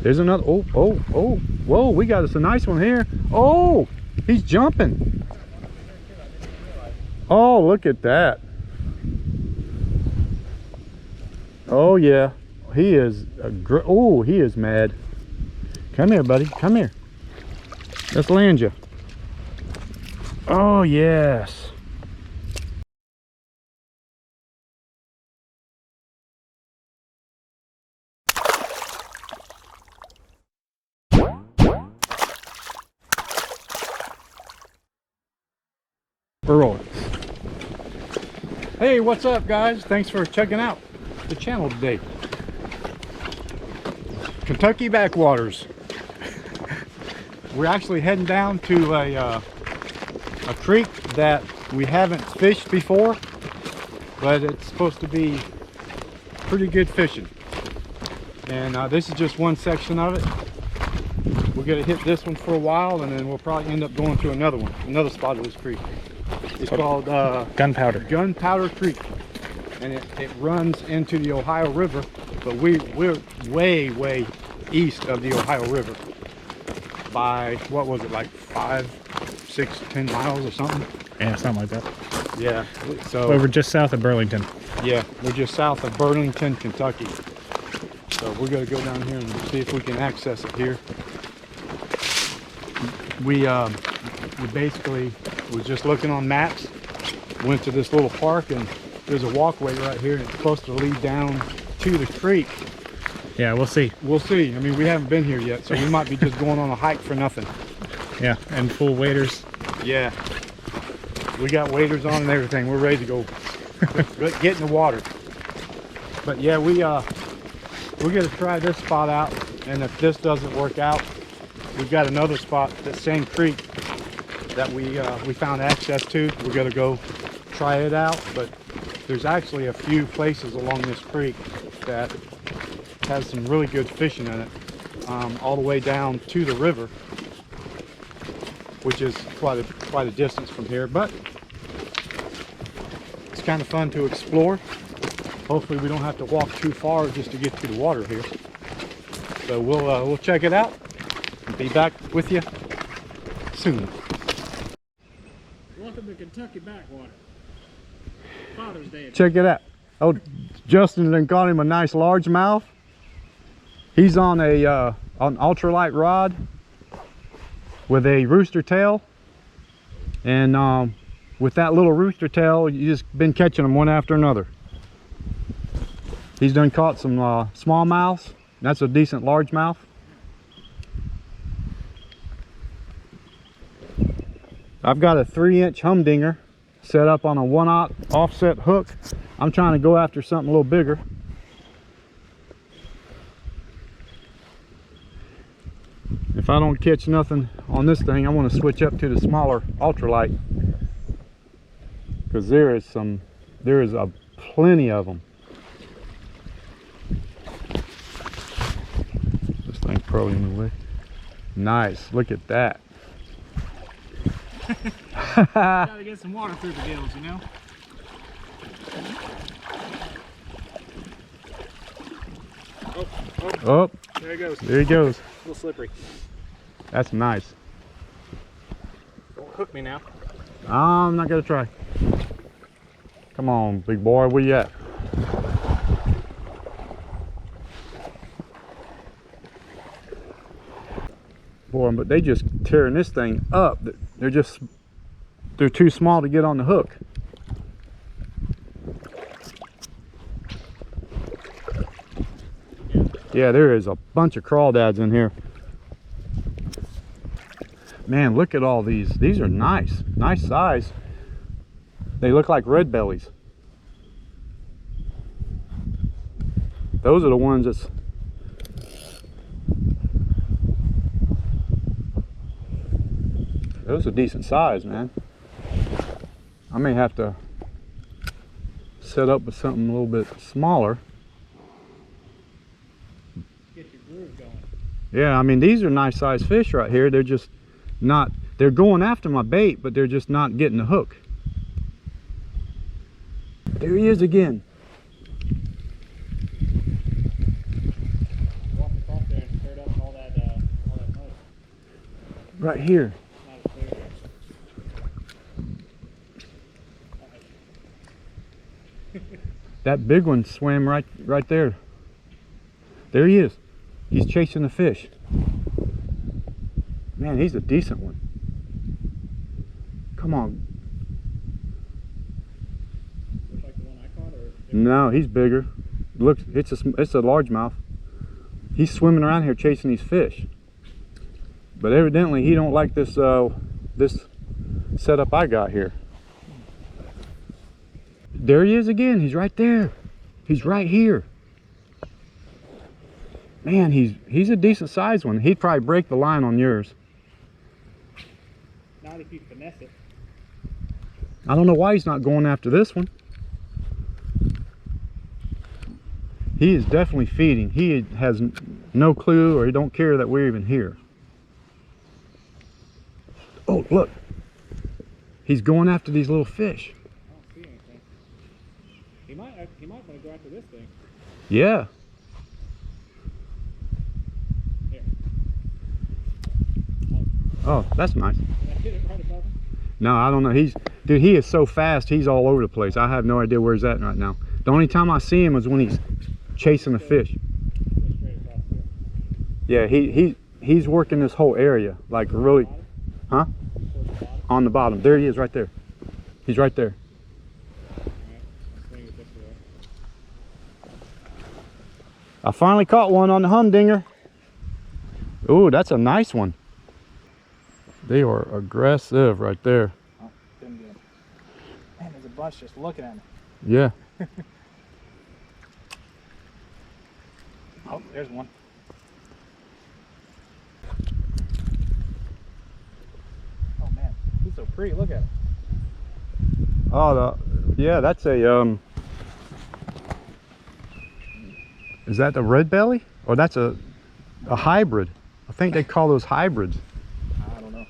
There's another. Oh, oh, oh. Whoa, we got us a nice one here. Oh, he's jumping. Oh, look at that. Oh, yeah. He is oh, he is mad. Come here, buddy. Come here. Let's land you. Oh, yes. We're rolling. Hey, what's up, guys? Thanks for checking out the channel today. Kentucky backwaters. We're actually heading down to a creek that we haven't fished before, but it's supposed to be pretty good fishing. And this is just one section of it. We're gonna hit this one for a while, and then we'll probably end up going to another spot of this creek. It's called Gunpowder Creek, and it runs into the Ohio River, but we're way east of the Ohio River by, what was it, like 5, 6, 10 miles or something? Yeah, something like that. Yeah, so we're just south of Burlington. Yeah, we're just south of Burlington, Kentucky. So we're gonna go down here and see if we can access it here. We basically was just looking on maps, went to this little park, and there's a walkway right here, and it's supposed to lead down to the creek. Yeah, we'll see. We'll see. I mean, we haven't been here yet, so we might be just going on a hike for nothing. Yeah, and full waders. Yeah, we got waders on and everything. We're ready to go. Get in the water. But yeah, we're gonna try this spot out, and if this doesn't work out, we've got another spot, that same creek that we found access to. We're gonna go try it out, but there's actually a few places along this creek that has some really good fishing in it, all the way down to the river, which is quite a distance from here, but it's kind of fun to explore. Hopefully we don't have to walk too far just to get to the water here. So we'll check it out and be back with you soon. Welcome to Kentucky backwater. Father's Day. Check it out. Oh, Justin then got him a nice largemouth. He's on an ultralight rod with a rooster tail, and with that little rooster tail, you just been catching them one after another. He's done caught some smallmouths. That's a decent largemouth. I've got a 3-inch humdinger set up on a 1/0 offset hook. I'm trying to go after something a little bigger. If I don't catch nothing on this thing, I want to switch up to the smaller ultralight, because there is a plenty of them. This thing's probably in the way. Nice, look at that. Gotta get some water through the gills, you know. Oh, there he goes. there he goes. A little slippery. That's nice. Don't hook me now. I'm not gonna try. Come on, big boy, where you at? Boy, but they just tearing this thing up. They're too small to get on the hook. Yeah, there is a bunch of crawdads in here. Man, look at all these. These are nice size. They look like red bellies. Those are the ones that's those are decent size, man. I may have to set up with something a little bit smaller. Get your groove going. Yeah, I mean, these are nice size fish right here. They're just not, they're going after my bait, but they're just not getting the hook. There he is again. Walk across there and stir it up. Right here. Not a clear. That big one swam right there. There he is. He's chasing the fish. Man, he's a decent one. Come on. Looks like the one I caught, or No, he's bigger. Look, it's a largemouth. He's swimming around here chasing these fish. But evidently he don't like this this setup I got here. There he is again. He's right there. He's right here. Man, he's a decent sized one. He'd probably break the line on yours. not if you finesse it. I don't know why he's not going after this one. He is definitely feeding. He has no clue, or he don't care that we're even here. Oh, look. He's going after these little fish. I don't see anything. He might want to go after this thing. Yeah. Here. Oh, that's nice. Did I hit it right above him? No, I don't know. Dude, he is so fast. He's all over the place. I have no idea where he's at right now. The only time I see him is when he's chasing the fish. Go straight across there. Yeah, he's working this whole area, like really. Huh? Towards the bottom. On the bottom. There he is, right there. He's right there. Alright, I'll swing it this way. I finally caught one on the humdinger. Ooh, that's a nice one. They are aggressive right there. Oh, didn't get him. Man, there's a bunch just looking at me. Yeah. Oh, there's one. Oh man, he's so pretty. Look at him. Oh, yeah, that's a is that the red belly? Or that's a hybrid? I think they call those hybrids. I don't know.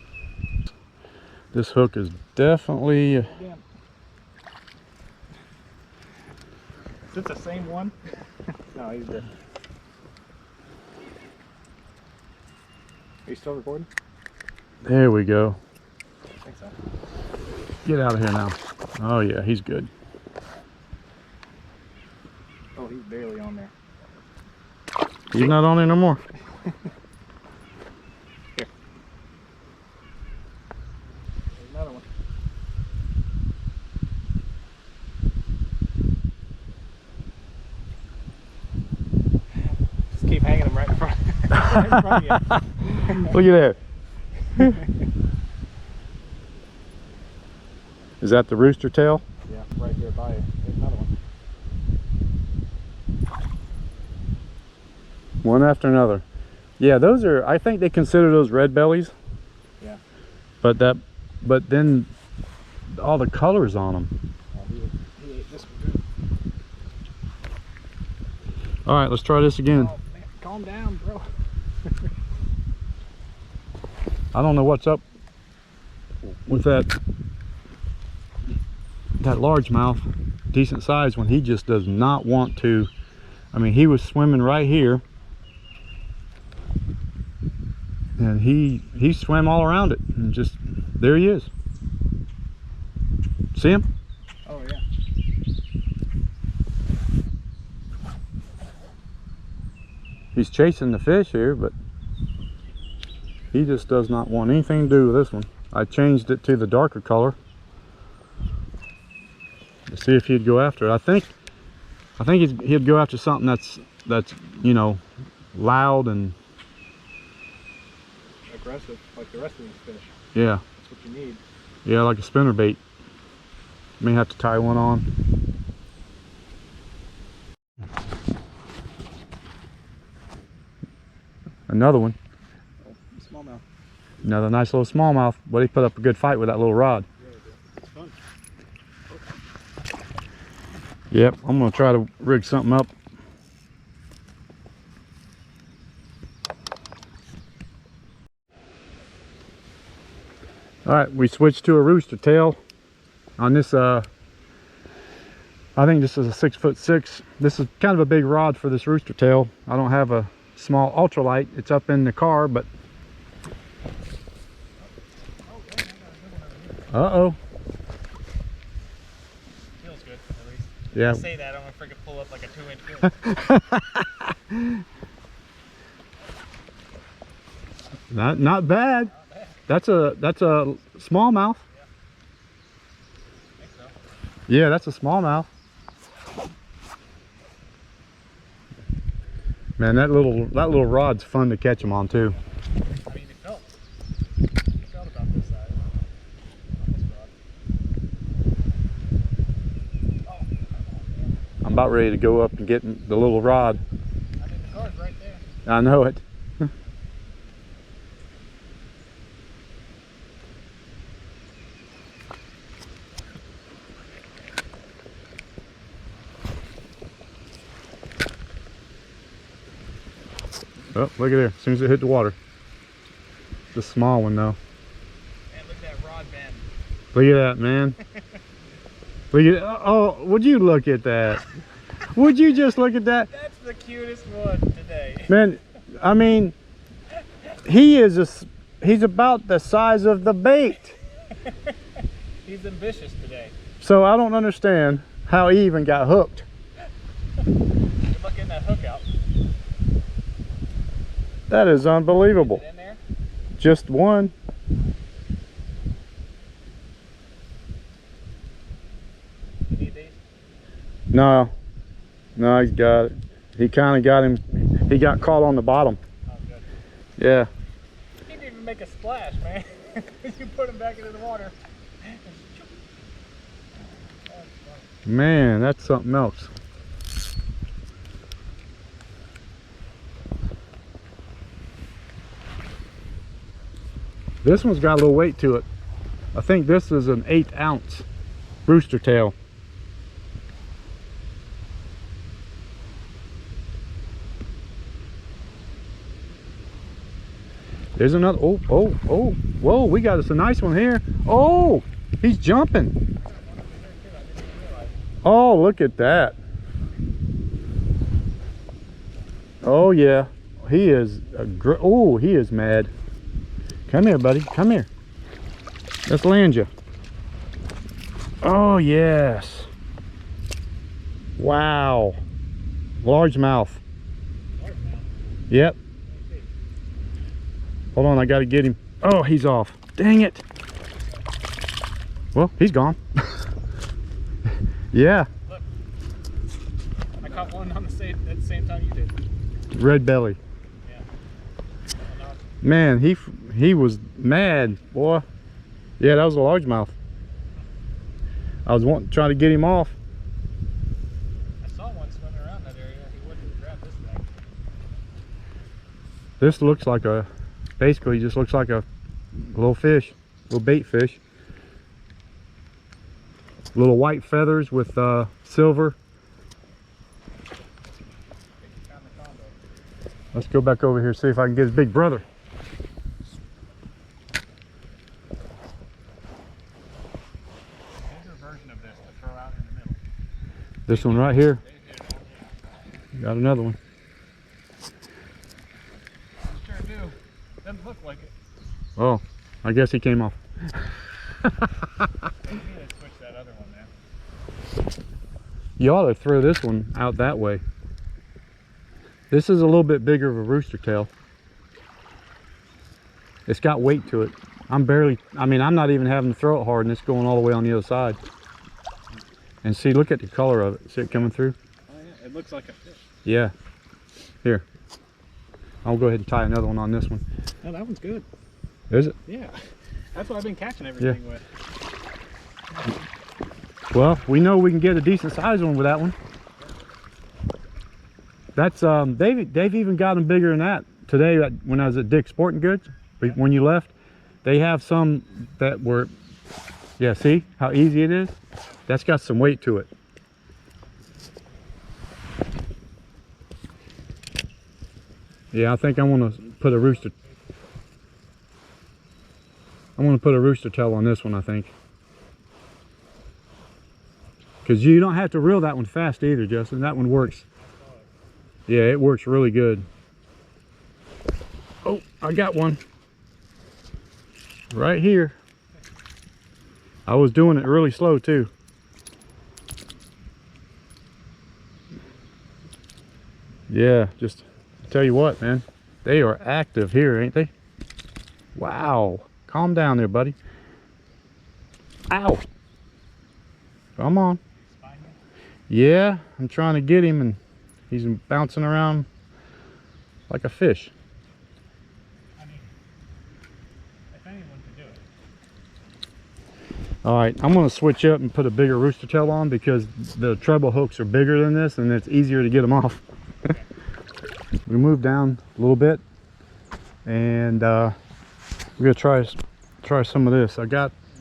This hook is definitely. Damn. Is it the same one? No, he's different. Are you still recording? There we go. I think so. Get out of here now. Oh yeah, he's good. Oh, he's barely on there. He's not on there no more. Here. There's another one. Just keep hanging him right in front, right in front of you. Look at that. Is that the rooster tail? Yeah, right here by you. There's another one. One after another. Yeah, those are, I think they consider those red bellies. Yeah. But then all the colors on them. Oh, he ate this one good. All right, let's try this again. Oh, man, calm down, bro. I don't know what's up with that largemouth, decent size one. He just does not want to. I mean, he was swimming right here, and he swam all around it, and just there he is. See him? Oh yeah. He's chasing the fish here, but he just does not want anything to do with this one. I changed it to the darker color to see if he'd go after it. I think he'd go after something that's you know, loud and Aggressive, like the rest of these fish. yeah, That's what you need. yeah, like a spinnerbait. May have to tie one on. Another one. Oh, smallmouth. Another nice little smallmouth. But he put up a good fight with that little rod. Really good. It's fun. Yep, I'm gonna try to rig something up. All right, we switched to a rooster tail on this. I think this is a 6'6". This is kind of a big rod for this rooster tail. I don't have a small ultralight. It's up in the car, but Uh-oh. Feels good, at least. Yeah. I say that, I'm gonna freaking pull up like a 2-inch reel. Not bad. That's a smallmouth. Yeah. I think so. Yeah, that's a smallmouth. Man, that little rod's fun to catch them on too. I mean, it felt about this size on this rod. Oh, I'm about ready to go up and get the little rod. I mean, the car's right there. I know it. Oh, look at there. As soon as it hit the water. The small one though. Man, look at that rod bend. Look at that, man. Look at, oh, would you look at that? Would you just look at that? That's the cutest one today. Man, I mean, he's about the size of the bait. He's ambitious today. So I don't understand how he even got hooked. Good luck getting that hook out. That is unbelievable. Is it in there? Just one. You need these? No, he's got it. He kind of got him. He got caught on the bottom. Oh, good. Yeah. He didn't even make a splash, man. You put him back into the water. Man, that's something else. This one's got a little weight to it. I think this is an 8-ounce rooster tail. There's another. Oh, whoa, we got us a nice one here. Oh, he's jumping. Oh, look at that. Oh yeah, he is he is mad. Come here, buddy, come here. Let's land you. Oh yes. Wow. Largemouth. Yep. Hold on, I gotta get him. Oh, he's off. Dang it. Well, he's gone. Yeah. Look, I caught one on at the same time you did. Red belly. Yeah. Man, he was mad, boy. Yeah, that was a largemouth. I was trying to get him off. I saw one swimming around that area. He wouldn't grab this thing. This looks like basically just looks like a little fish, little bait fish. Little white feathers with silver. Let's go back over here, see if I can get his big brother. Bigger version of this to throw out in the middle. This one right here. Got another one. Sure do. Doesn't look like it. Oh, I guess he came off. Switch that other one there. You ought to throw this one out that way. This is a little bit bigger of a rooster tail. It's got weight to it. I'm not even having to throw it hard, and it's going all the way on the other side. And see, look at the color of it. See it coming through? Oh yeah, it looks like a fish. Yeah. Here. I'll go ahead and tie another one on this one. Oh, that one's good. Is it? Yeah. That's what I've been catching everything with. Well, we know we can get a decent size one with that one. That's they've even got them bigger than that today. When I was at Dick's Sporting Goods, when you left, they have some that were, yeah. See how easy it is? That's got some weight to it. Yeah, I think I want to put a rooster. I want to put a rooster tail on this one, I think. Because you don't have to reel that one fast either, Justin. That one works. Yeah, it works really good. Oh, I got one. Right here. I was doing it really slow too. Yeah, just tell you what, man, they are active here, ain't they? Wow. Calm down there, buddy. Ow. Come on. Yeah, I'm trying to get him and he's bouncing around like a fish. I mean, if anyone could do it. All right, I'm gonna switch up and put a bigger rooster tail on because the treble hooks are bigger than this and it's easier to get them off. We moved down a little bit and we're gonna try some of this. I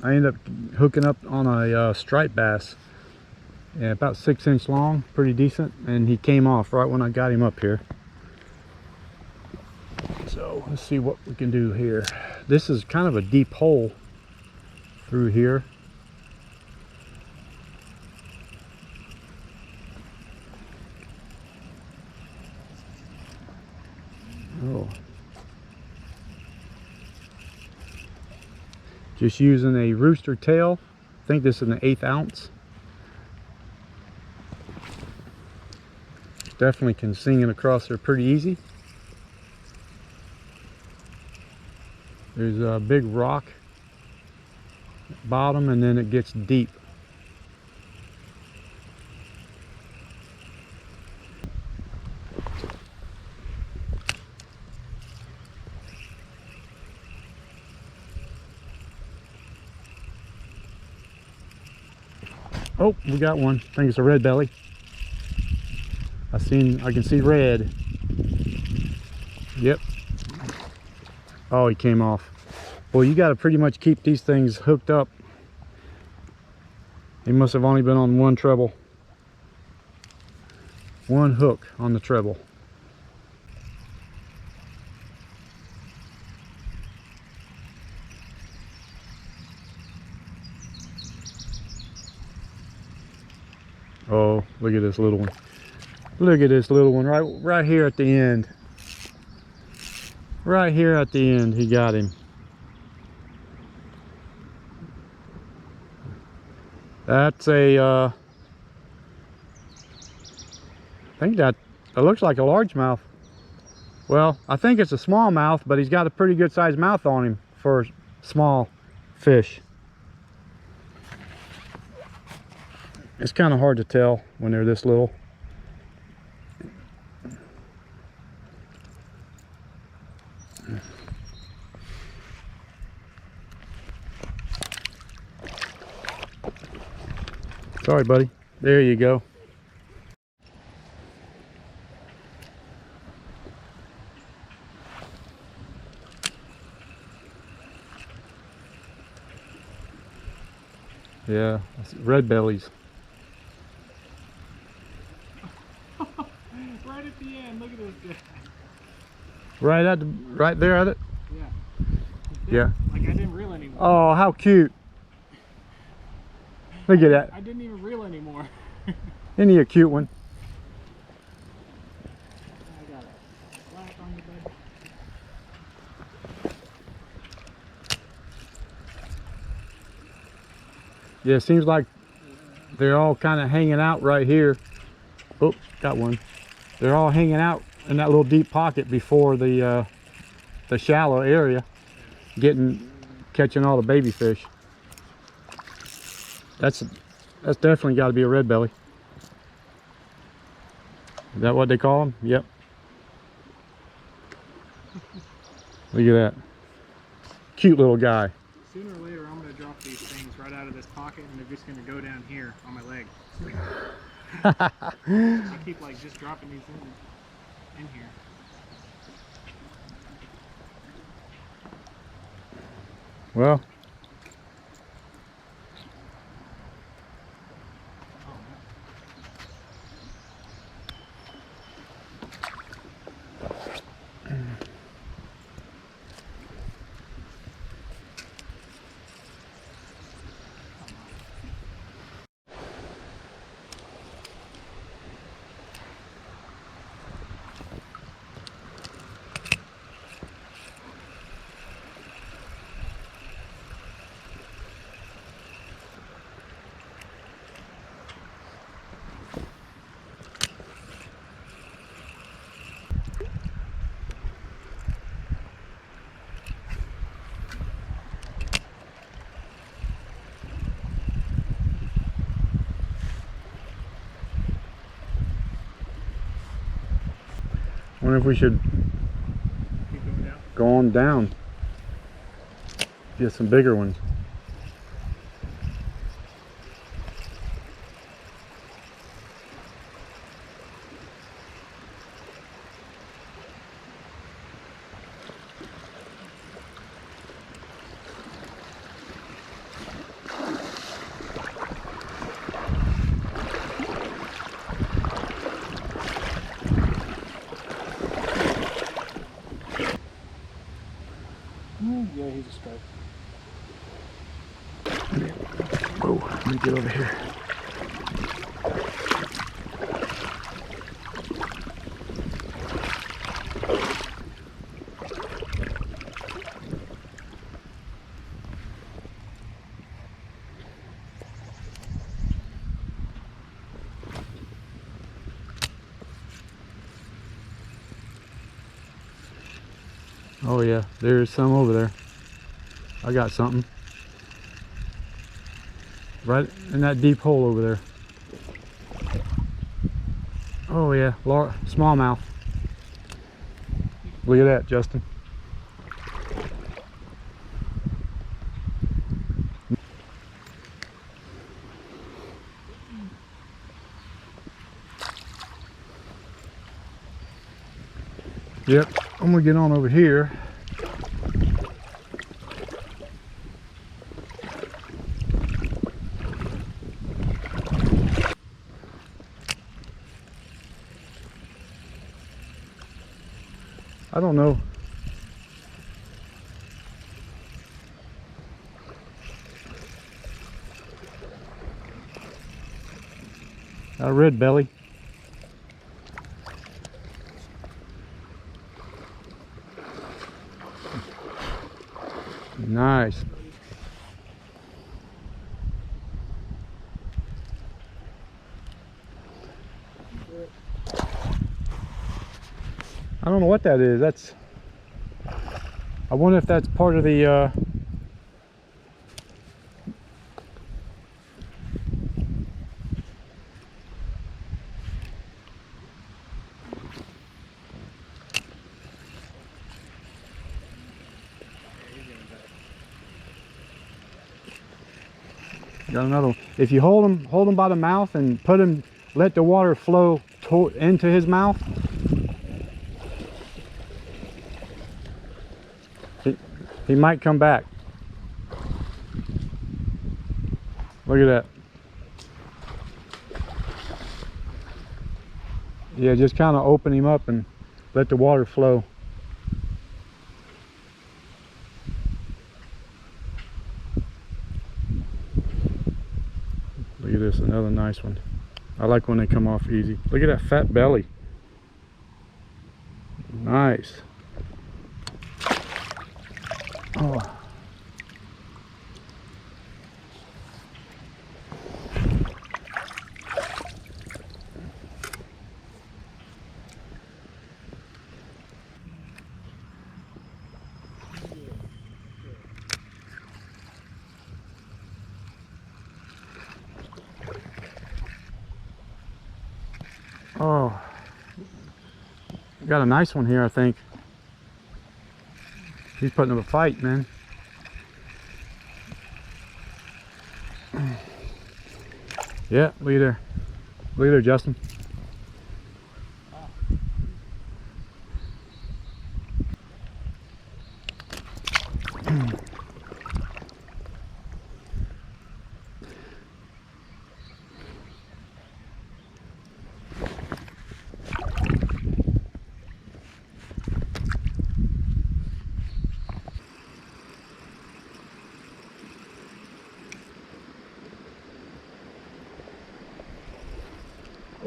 ended up hooking up on a striped bass, yeah, about 6-inch long, pretty decent, and he came off right when I got him up here. So let's see what we can do here. This is kind of a deep hole through here. Oh. Just using a rooster tail. I think this is an 1/8 ounce. Definitely can sing it across there pretty easy. There's a big rock at the bottom and then it gets deep. Oh, we got one. I think it's a red belly. I can see red. Yep. Oh, he came off. Well, you got to pretty much keep these things hooked up. He must have only been on one treble. One hook on the treble. Oh, look at this little one. Look at this little one right here at the end. Right here at the end, he got him. That's a, I think that looks like a largemouth. Well, I think it's a smallmouth, but he's got a pretty good sized mouth on him for small fish. It's kind of hard to tell when they're this little. Sorry, buddy. There you go. Yeah, red bellies. Right at the end, look at this guy. Right there at it? Yeah. Yeah. Like I didn't reel anymore. Oh, how cute. Look at that. I didn't even reel anymore. Isn't he a cute one? I got a black on your bed. Yeah, it seems like they're all kind of hanging out right here. Oh, got one. They're all hanging out in that little deep pocket before the shallow area, catching all the baby fish. That's definitely got to be a red belly. Is that what they call them? Yep. Look at that. Cute little guy. Sooner or later, I'm going to drop these things right out of this pocket, and they're just going to go down here on my leg. I keep like just dropping these in here. Well, Wonder if we should Keep going down. go on down. Get some bigger ones. Yeah, he's a strike. Oh, let me get over here. Oh yeah, there's some over there. I got something. Right in that deep hole over there. Oh yeah, smallmouth. Look at that, Justin. Yep, I'm gonna get on over here. I don't know. A red belly. Nice. I don't know what that is. I wonder if that's part of the got another one. If you hold him by the mouth and let the water flow into his mouth, he might come back. Look at that. Yeah, just kind of open him up and let the water flow. Look at this, another nice one. I like when they come off easy. Look at that fat belly. Nice. Oh. Oh, got a nice one here, I think. He's putting up a fight, man. Yeah, look at there. Look at there, Justin.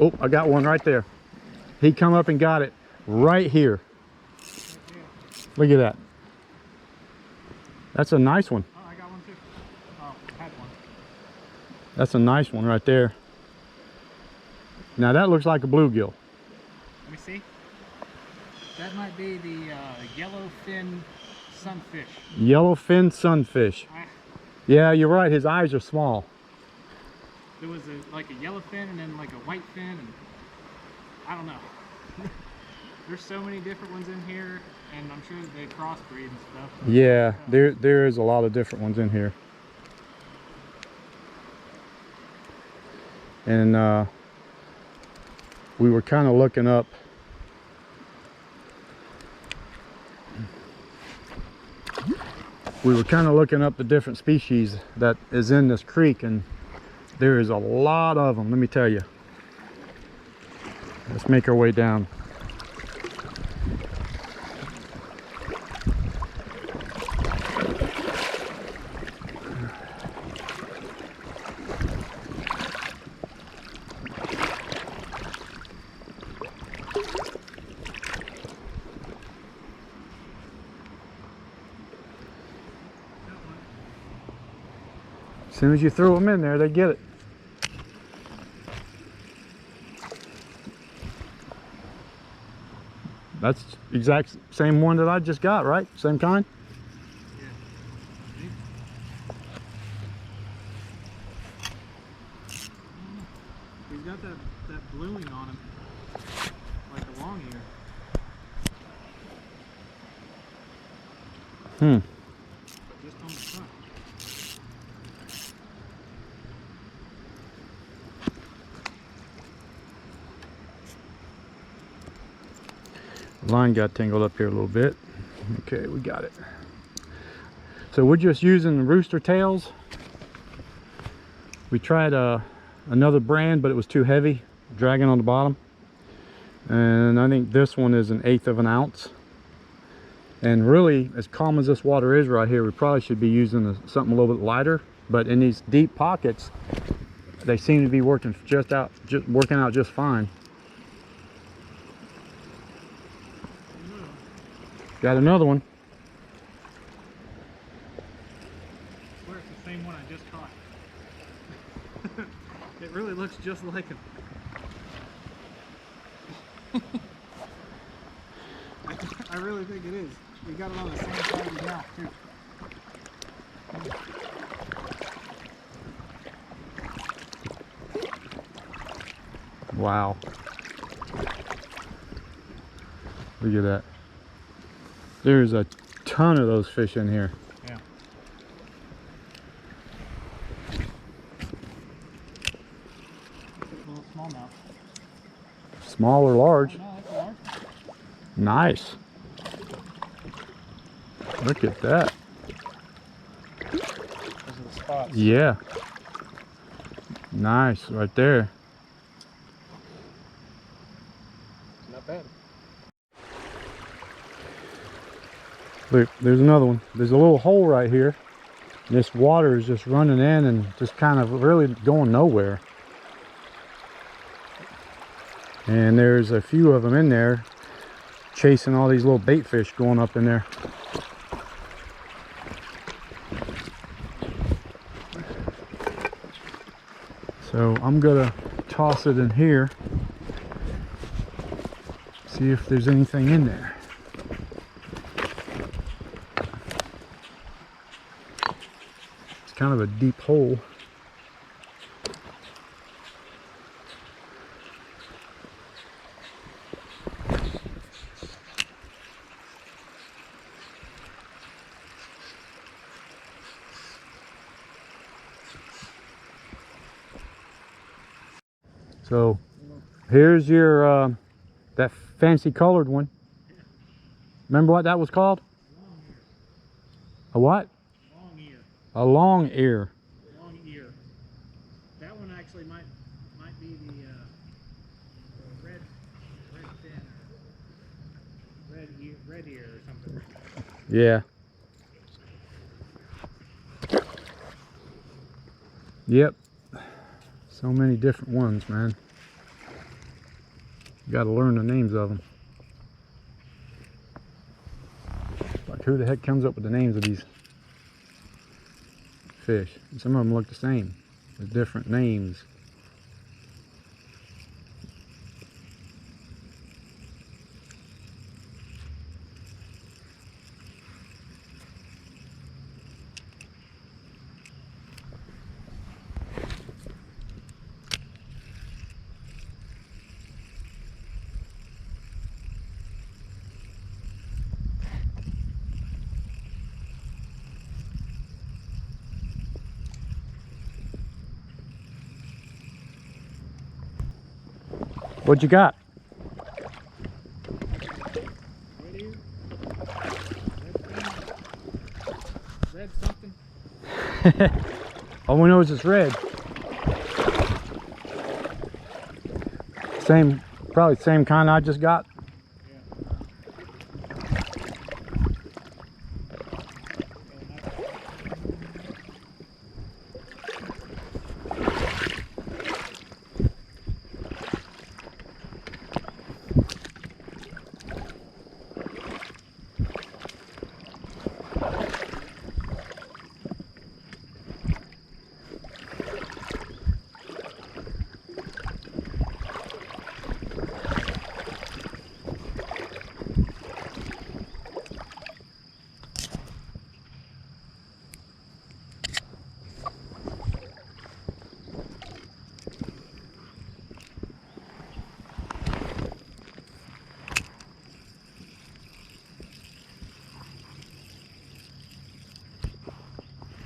Oh, I got one right there. He come up and got it right here. Look at that. That's a nice one. Oh, I got one too. Oh, I had one. That's a nice one right there. Now that looks like a bluegill. Let me see. That might be the yellowfin sunfish. Yellowfin sunfish. Yeah, you're right. His eyes are small. There was like a yellowfin and then like a white fin, and I don't know. There's so many different ones in here, and I'm sure that they crossbreed and stuff. Yeah, there is a lot of different ones in here. And we were kind of looking up the different species that is in this creek, and there is a lot of them, let me tell you. Let's make our way down. As soon as you throw them in there, they get it. That's exact same one that I just got, right? Same kind? Yeah. He's got that bluing on him, like a longear. Just on the front. Line got tangled up here a little bit. Okay, we got it. So we're just using rooster tails. We tried another brand, but it was too heavy, dragging on the bottom. And I think this one is 1/8 of an ounce. And really, as calm as this water is right here, we probably should be using something a little bit lighter. But in these deep pockets, they seem to be working out just fine. Got another one. I swear it's the same one I just caught. It really looks just like him. I really think it is. We got it on the same side of the mouth too. Wow. Look at that. There's a ton of those fish in here. Yeah. Little smallmouth. Small or large? Oh, no, that's a large one. Nice. Look at that. Those are the spots. Yeah. Nice, right there. Not bad. Look, there's another one. There's a little hole right here. This water is just running in and just kind of really going nowhere. And there's a few of them in there chasing all these little bait fish going up in there. So I'm gonna toss it in here, see if there's anything in there. It's kind of a deep hole. So here's your that fancy colored one. Remember what that was called? A what? Long ear. A long ear. Long ear. That one actually might be the red fin, red ear or something. Yeah. Yep. So many different ones, man. You got to learn the names of them. Like, who the heck comes up with the names of these fish? And some of them look the same. There's different names. What you got? Right here. Red something. All we know is it's red. Same, probably the same kind I just got.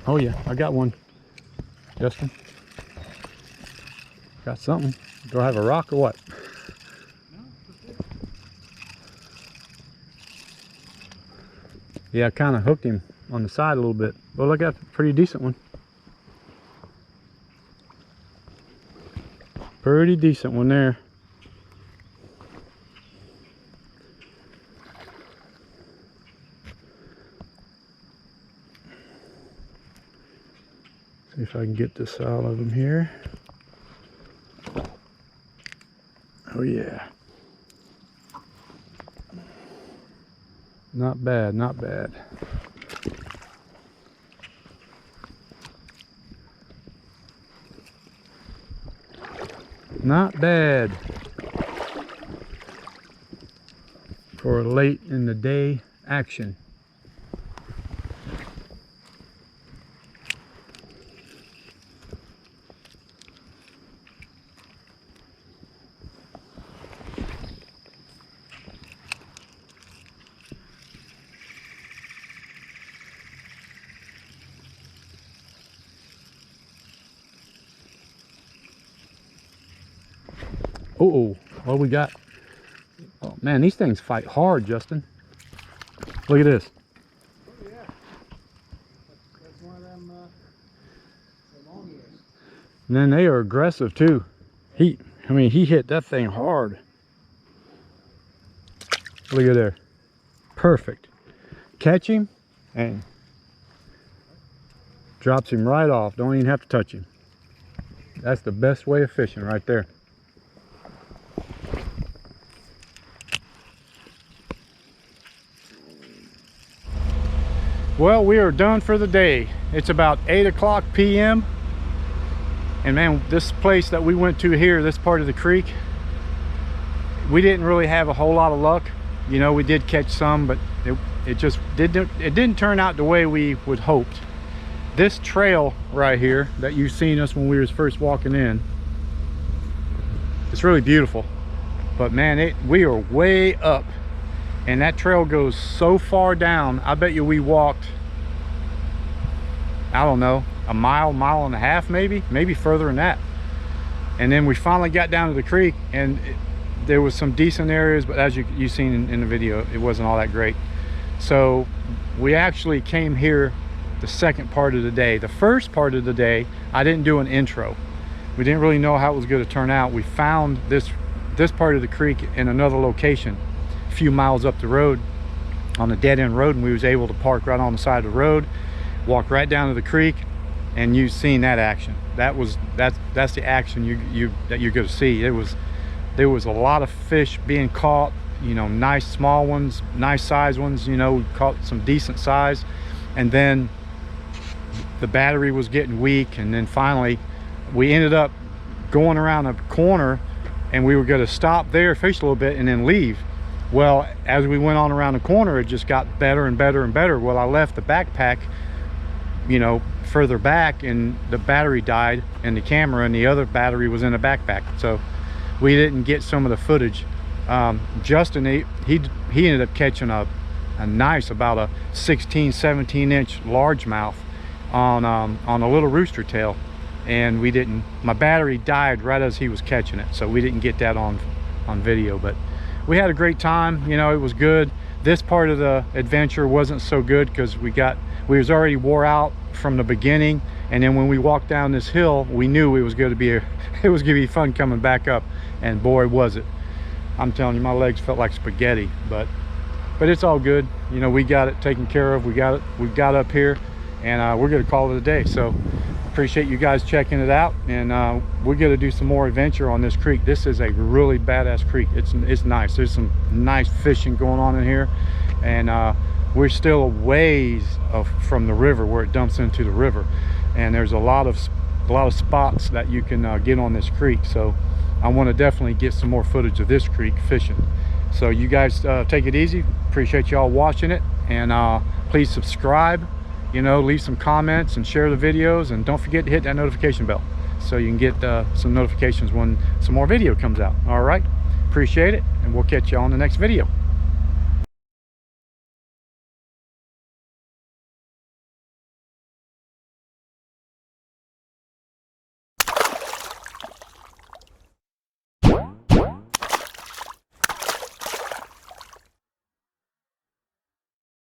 Oh yeah, I got one, Justin. Got something. Do I have a rock or what? No, Yeah, I kind of hooked him on the side a little bit. But look, that's a pretty decent one. Pretty decent one there. See if I can get this out of them here. Oh yeah. Not bad, not bad. Not bad for a late in the day action. Uh-oh, what we got? Oh man, these things fight hard, Justin. Look at this. oh yeah. That's one of them the longears. And then they are aggressive too. I mean, he hit that thing hard. Look at there. Perfect. Catch him and drops him right off. Don't even have to touch him. That's the best way of fishing right there. Well, we are done for the day. It's about 8 p.m. And man, this place that we went to here, this part of the creek, we didn't really have a whole lot of luck. You know, we did catch some, but it just didn't turn out the way we would hoped. This trail right here that you've seen us when we was first walking in, it's really beautiful. But man, we are way up. And that trail goes so far down. I bet you we walked, I don't know, a mile and a half, maybe further than that. And then we finally got down to the creek, and there was some decent areas, but as you've seen in the video, it wasn't all that great. So we actually came here the second part of the day. The first part of the day, I didn't do an intro. We didn't really know how it was going to turn out. We found this part of the creek in another location, a few miles up the road on a dead-end road, and we was able to park right on the side of the road, walk right down to the creek, and you've seen that action. That's the action that you're going to see. There was a lot of fish being caught, you know, nice small ones, nice size ones, you know, we caught some decent size. And then the battery was getting weak, and then finally we ended up going around a corner, and we were going to stop there, fish a little bit, and then leave. Well, as we went on around the corner, it just got better and better and better. Well, I left the backpack, you know, further back, and the battery died in the camera, and the other battery was in the backpack, so we didn't get some of the footage. Justin, he ended up catching a nice, about a 16-17 inch largemouth on a little rooster tail, and my battery died right as he was catching it, so we didn't get that on on video. But we had a great time, you know, it was good. This part of the adventure wasn't so good because we was already wore out from the beginning, and then when we walked down this hill, we knew it was going to be it was going to be fun coming back up, and boy was it. I'm telling you, my legs felt like spaghetti, but it's all good. You know, we got it taken care of. We got up here, and we're going to call it a day. So appreciate you guys checking it out, and we're going to do some more adventure on this creek. This is a really badass creek. It's nice. There's some nice fishing going on in here, and we're still a ways from the river where it dumps into the river, and there's a lot of spots that you can get on this creek. So I want to definitely get some more footage of this creek fishing. So you guys take it easy. Appreciate y'all watching it, and please subscribe, you know, leave some comments and share the videos, and don't forget to hit that notification bell so you can get some notifications when some more video comes out. All right, appreciate it, and we'll catch you on the next video.